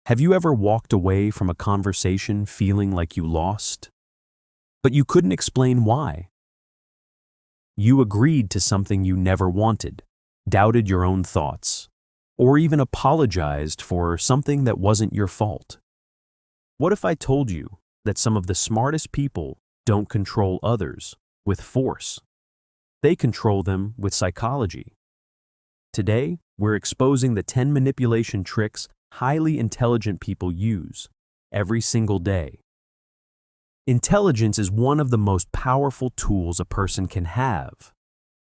Have you ever walked away from a conversation feeling like you lost, but you couldn't explain why? You agreed to something you never wanted, doubted your own thoughts, or even apologized for something that wasn't your fault. What if I told you that some of the smartest people don't control others with force? They control them with psychology. Today, we're exposing the 10 manipulation tricks highly intelligent people use every single day. Intelligence is one of the most powerful tools a person can have.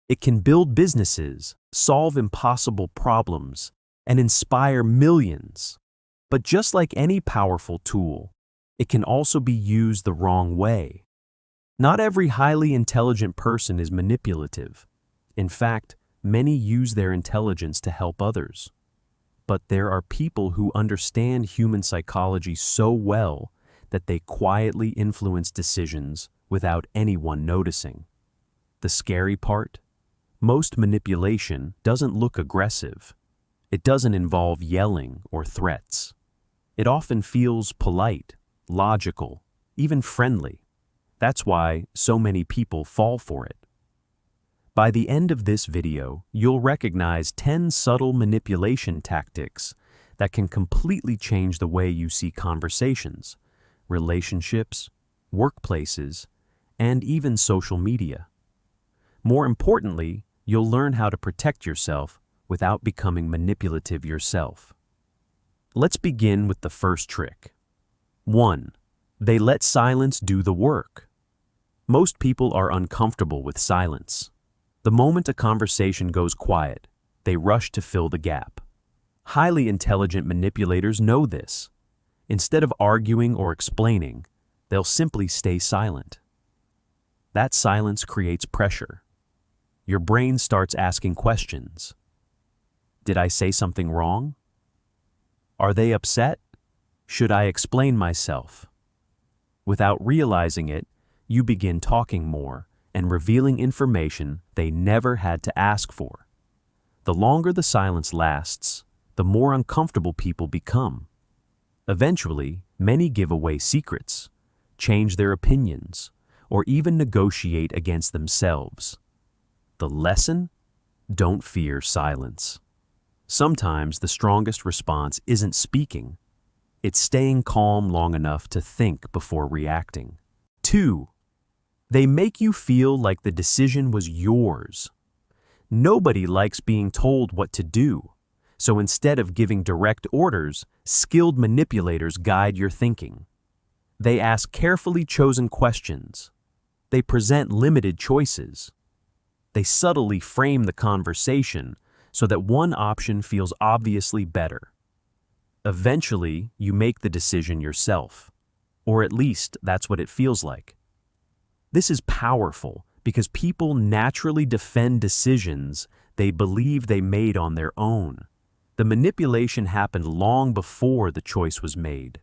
It can build businesses, solve impossible problems, and inspire millions. But just like any powerful tool, it can also be used the wrong way. Not every highly intelligent person is manipulative. In fact, many use their intelligence to help others. But there are people who understand human psychology so well that they quietly influence decisions without anyone noticing. The scary part? Most manipulation doesn't look aggressive. It doesn't involve yelling or threats. It often feels polite, logical, even friendly. That's why so many people fall for it. By the end of this video, you'll recognize 10 subtle manipulation tactics that can completely change the way you see conversations, relationships, workplaces, and even social media. More importantly, you'll learn how to protect yourself without becoming manipulative yourself. Let's begin with the first trick. 1. They let silence do the work. Most people are uncomfortable with silence. The moment a conversation goes quiet, they rush to fill the gap. Highly intelligent manipulators know this. Instead of arguing or explaining, they'll simply stay silent. That silence creates pressure. Your brain starts asking questions. Did I say something wrong? Are they upset? Should I explain myself? Without realizing it, you begin talking more and revealing information they never had to ask for. The longer the silence lasts, the more uncomfortable people become. Eventually, many give away secrets, change their opinions, or even negotiate against themselves. The lesson? Don't fear silence. Sometimes the strongest response isn't speaking. It's staying calm long enough to think before reacting. 2. They make you feel like the decision was yours. Nobody likes being told what to do, so instead of giving direct orders, skilled manipulators guide your thinking. They ask carefully chosen questions. They present limited choices. They subtly frame the conversation so that one option feels obviously better. Eventually, you make the decision yourself, or at least that's what it feels like. This is powerful because people naturally defend decisions they believe they made on their own. The manipulation happened long before the choice was made.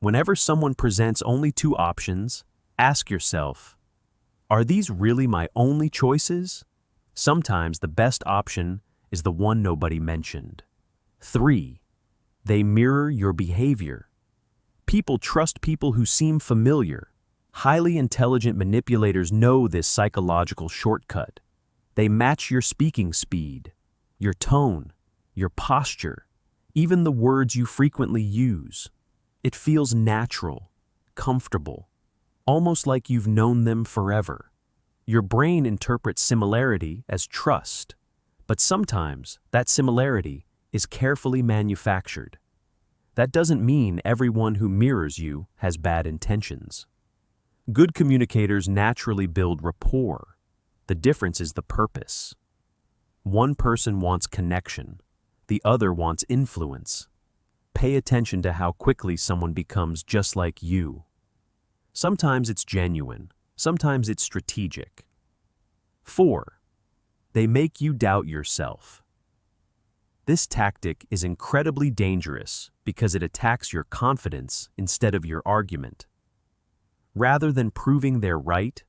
Whenever someone presents only 2 options, ask yourself, are these really my only choices? Sometimes the best option is the one nobody mentioned. 3. They mirror your behavior. People trust people who seem familiar. Highly intelligent manipulators know this psychological shortcut. They match your speaking speed, your tone, your posture, even the words you frequently use. It feels natural, comfortable, almost like you've known them forever. Your brain interprets similarity as trust, but sometimes that similarity is carefully manufactured. That doesn't mean everyone who mirrors you has bad intentions. Good communicators naturally build rapport. The difference is the purpose. One person wants connection, the other wants influence. Pay attention to how quickly someone becomes just like you. Sometimes it's genuine, sometimes it's strategic. 4. They make you doubt yourself. This tactic is incredibly dangerous because it attacks your confidence instead of your argument. Rather than proving they're right,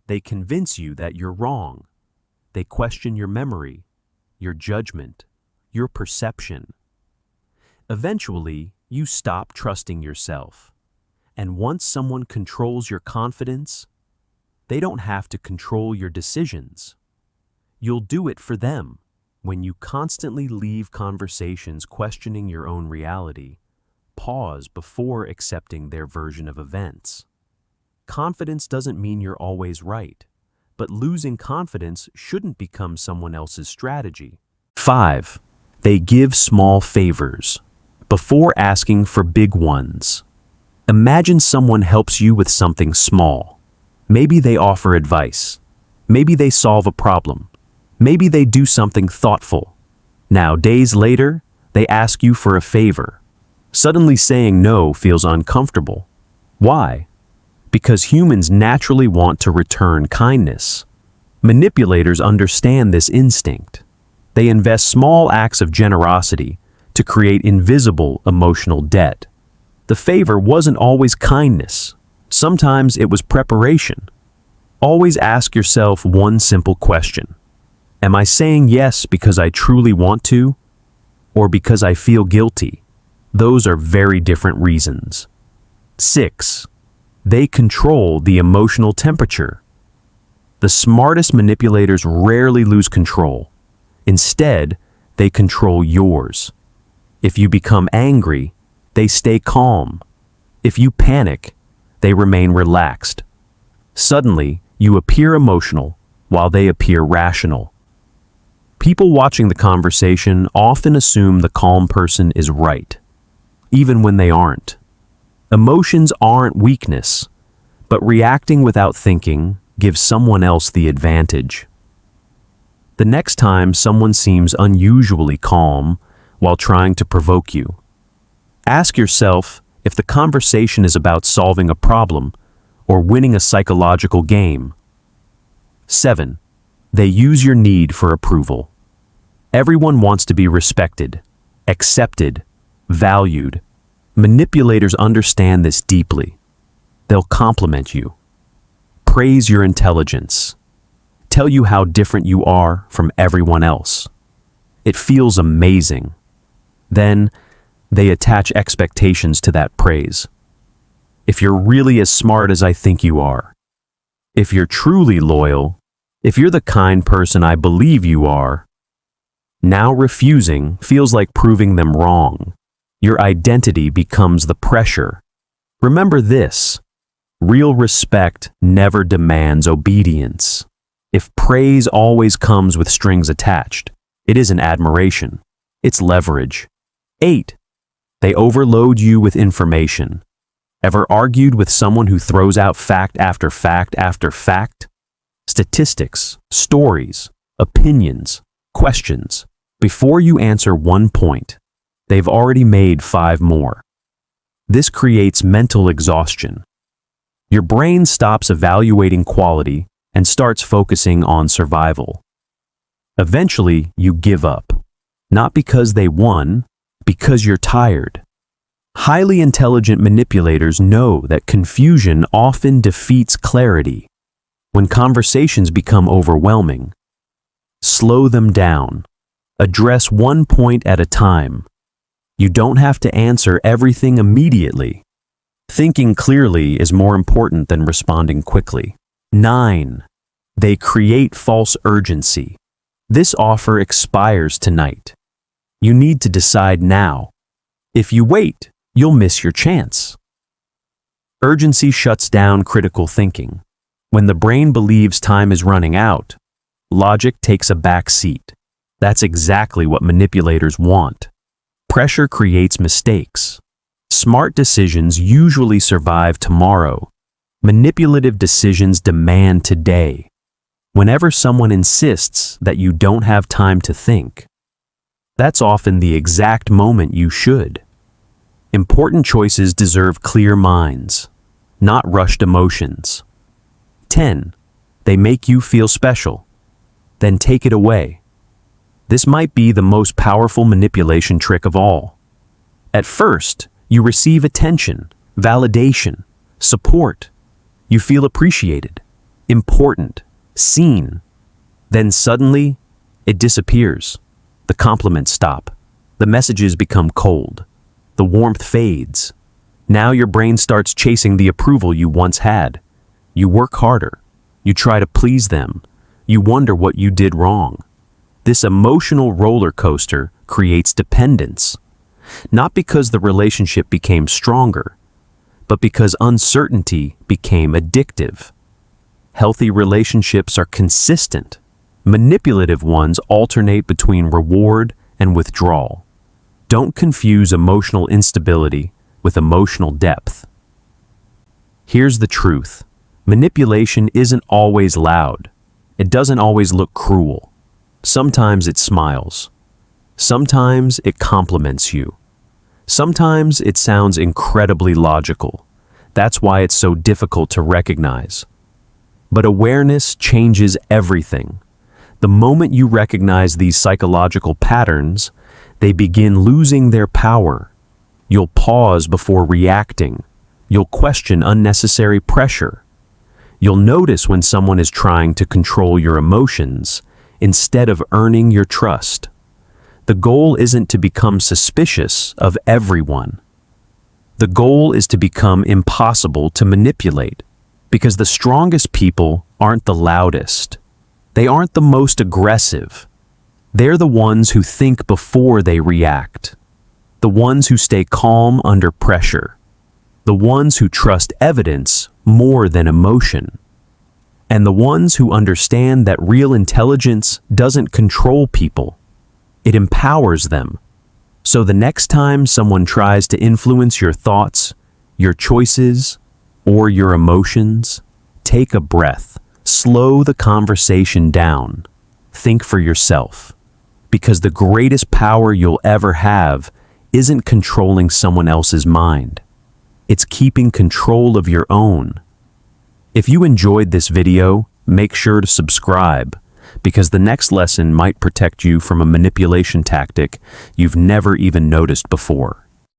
they convince you that you're wrong. They question your memory, your judgment, your perception. Eventually, you stop trusting yourself. And once someone controls your confidence, they don't have to control your decisions. You'll do it for them. When you constantly leave conversations questioning your own reality, pause before accepting their version of events. Confidence doesn't mean you're always right, but losing confidence shouldn't become someone else's strategy. 5. They give small favors before asking for big ones. Imagine someone helps you with something small. Maybe they offer advice. Maybe they solve a problem. Maybe they do something thoughtful. Now, days later, they ask you for a favor. Suddenly saying no feels uncomfortable. Why? Because humans naturally want to return kindness. Manipulators understand this instinct. They invest small acts of generosity to create invisible emotional debt. The favor wasn't always kindness. Sometimes it was preparation. Always ask yourself one simple question. Am I saying yes because I truly want to, or because I feel guilty? Those are very different reasons. 6. They control the emotional temperature. The smartest manipulators rarely lose control. Instead, they control yours. If you become angry, they stay calm. If you panic, they remain relaxed. Suddenly, you appear emotional while they appear rational. People watching the conversation often assume the calm person is right, even when they aren't. Emotions aren't weakness, but reacting without thinking gives someone else the advantage. The next time someone seems unusually calm while trying to provoke you, ask yourself if the conversation is about solving a problem or winning a psychological game. 7. They use your need for approval. Everyone wants to be respected, accepted, valued. Manipulators understand this deeply. They'll compliment you, praise your intelligence, tell you how different you are from everyone else. It feels amazing. Then, they attach expectations to that praise. If you're really as smart as I think you are, if you're truly loyal, if you're the kind person I believe you are, now refusing feels like proving them wrong. Your identity becomes the pressure. Remember this: real respect never demands obedience. If praise always comes with strings attached, it isn't admiration, it's leverage. 8. They overload you with information. Ever argued with someone who throws out fact after fact after fact? Statistics, stories, opinions, questions. Before you answer one point, they've already made 5 more. This creates mental exhaustion. Your brain stops evaluating quality and starts focusing on survival. Eventually, you give up. Not because they won, because you're tired. Highly intelligent manipulators know that confusion often defeats clarity. When conversations become overwhelming, slow them down. Address one point at a time. You don't have to answer everything immediately. Thinking clearly is more important than responding quickly. 9. They create false urgency. This offer expires tonight. You need to decide now. If you wait, you'll miss your chance. Urgency shuts down critical thinking. When the brain believes time is running out, logic takes a back seat. That's exactly what manipulators want. Pressure creates mistakes. Smart decisions usually survive tomorrow. Manipulative decisions demand today. Whenever someone insists that you don't have time to think, that's often the exact moment you should. Important choices deserve clear minds, not rushed emotions. 10. They make you feel special. Then take it away. This might be the most powerful manipulation trick of all. At first, you receive attention, validation, support. You feel appreciated, important, seen. Then suddenly, it disappears. The compliments stop. The messages become cold. The warmth fades. Now your brain starts chasing the approval you once had. You work harder. You try to please them. You wonder what you did wrong. This emotional roller coaster creates dependence, not because the relationship became stronger, but because uncertainty became addictive. Healthy relationships are consistent. Manipulative ones alternate between reward and withdrawal. Don't confuse emotional instability with emotional depth. Here's the truth. Manipulation isn't always loud. It doesn't always look cruel. Sometimes it smiles. Sometimes it compliments you. Sometimes it sounds incredibly logical. That's why it's so difficult to recognize. But awareness changes everything. The moment you recognize these psychological patterns, they begin losing their power. You'll pause before reacting. You'll question unnecessary pressure. You'll notice when someone is trying to control your emotions instead of earning your trust. The goal isn't to become suspicious of everyone. The goal is to become impossible to manipulate, because the strongest people aren't the loudest. They aren't the most aggressive. They're the ones who think before they react. The ones who stay calm under pressure. The ones who trust evidence more than emotion. And the ones who understand that real intelligence doesn't control people. It empowers them. So the next time someone tries to influence your thoughts, your choices, or your emotions, take a breath. Slow the conversation down. Think for yourself. Because the greatest power you'll ever have isn't controlling someone else's mind. It's keeping control of your own. If you enjoyed this video, make sure to subscribe, because the next lesson might protect you from a manipulation tactic you've never even noticed before.